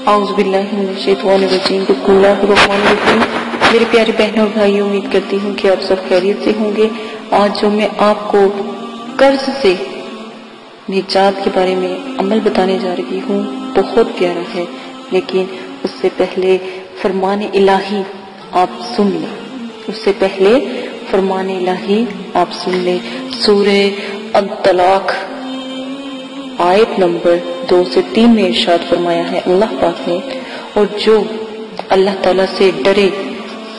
औज़ुबिल्लाहिमिनश्शैतानिर्रजीम। बिस्मिल्लाहिर्रहमानिर्रहीम। मेरे प्यारे बहनों और भाइयों, उम्मीद करती हूँ कि आप सब खैरियत से होंगे। आज जो मैं आपको कर्ज से निजात के बारे में अमल बताने जा रही हूँ बहुत प्यारा है, लेकिन उससे पहले फरमान इलाही आप सुन लें। उससे पहले फरमान इलाही आप सुन लें। सूरह अत-तलाक आयत नंबर 2 से 3 में इरशाद फरमाया है अल्लाह पाक ने, और जो अल्लाह ताला से डरे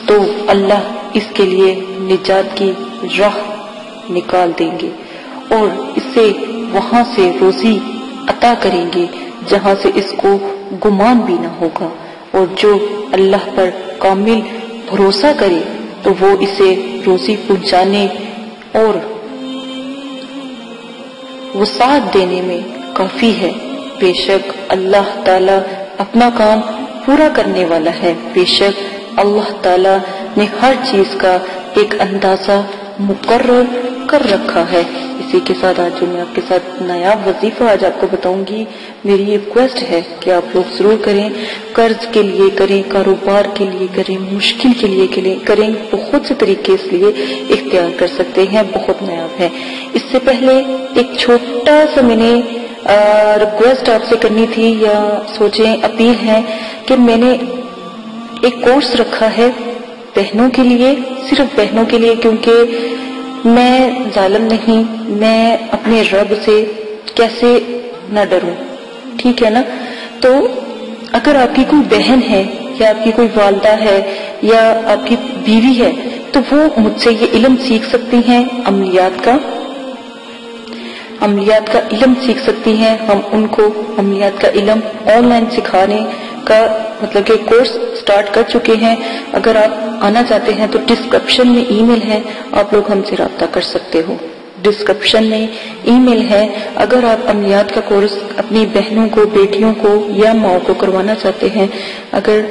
तो अल्लाह इसके लिए निजात की राह निकाल देंगे और इसे वहां से रोजी अता करेंगे जहां से इसको गुमान भी ना होगा। और जो अल्लाह पर कामिल भरोसा करे तो वो इसे रोजी पहुंचाने और वसाअत देने में काफी है। बेशक अल्लाह ताला अपना काम पूरा करने वाला है। बेशक अल्लाह ताला ने हर चीज का एक अंदाजा मुकर्रर कर रखा है। इसी के साथ आज जो मैं आपके साथ नायाब वजीफा आज आपको बताऊंगी, मेरी ये रिक्वेस्ट है कि आप लोग जरूर करें। कर्ज के लिए करें, कारोबार के लिए करें, मुश्किल के लिए करें, बहुत से तरीके इसलिए इख्तियार कर सकते हैं, बहुत नायाब है। इससे पहले एक छोटा सा मैंने रिक्वेस्ट आपसे करनी थी, या सोचें अपील है कि मैंने एक कोर्स रखा है बहनों के लिए, सिर्फ बहनों के लिए, क्योंकि मैं जालिम नहीं, मैं अपने रब से कैसे न डरूं, ठीक है ना। तो अगर आपकी कोई बहन है या आपकी कोई वालदा है या आपकी बीवी है तो वो मुझसे ये इल्म सीख सकती हैं, अमलियात का इल्म सीख सकती हैं। हम उनको अमलियात का इल्म ऑनलाइन सिखाने का मतलब कि कोर्स स्टार्ट कर चुके हैं। अगर आप आना चाहते हैं तो डिस्क्रिप्शन में ईमेल है, आप लोग हमसे राब्ता कर सकते हो। डिस्क्रिप्शन में ईमेल है। अगर आप अमलियात का कोर्स अपनी बहनों को, बेटियों को या माओ को करवाना चाहते हैं अगर,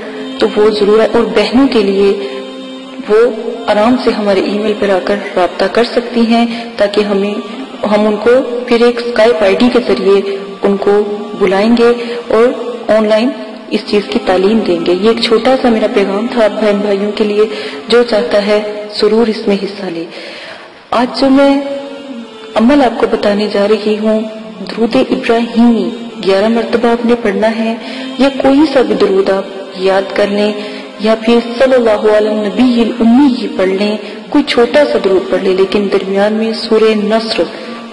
तो वो जरूर है। और बहनों के लिए वो आराम से हमारे ईमेल पर आकर राब्ता कर सकती हैं, ताकि हम उनको फिर एक स्काइप आईडी के जरिए उनको बुलाएंगे और ऑनलाइन इस चीज की तालीम देंगे। ये एक छोटा सा मेरा पैगाम था आप बहन भाइयों के लिए, जो चाहता है जरूर इसमें हिस्सा ले। आज जो मैं अमल आपको बताने जा रही हूँ, दरूद इब्राहिमी 11 मरतबा आपने पढ़ना है, या कोई सा भी दरूद आप याद कर लें, या फिर सल्लल्लाहु अलैहि नबी उम्मी ही पढ़ लें, कोई छोटा सा दरूद पढ़ लें, लेकिन दरमियान में सूरह नस्र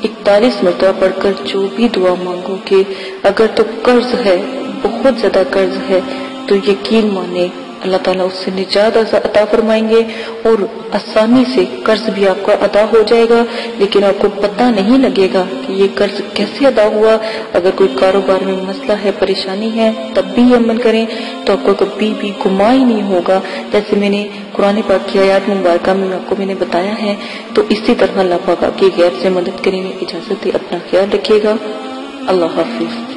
41 मरतबा पढ़कर जो भी दुआ मांगोगे, अगर तो कर्ज है, बहुत ज्यादा कर्ज है, तो यकीन माने अल्लाह ताला उससे निजात अता फरमाएंगे और आसानी से कर्ज भी आपका अदा हो जाएगा। लेकिन आपको पता नहीं लगेगा कि ये कर्ज कैसे अदा हुआ। अगर कोई कारोबार में मसला है, परेशानी है, तब भी ये अमल करें तो आपको कभी भी गुमा ही नहीं होगा। जैसे मैंने कुरान पाक की आयत मुबारका में आपको मैंने बताया है, तो इसी तरह अल्लाह पाक आपकी गैर से मदद करने की इजाजत दे। अपना ख्याल रखिएगा। अल्लाह हाफिज।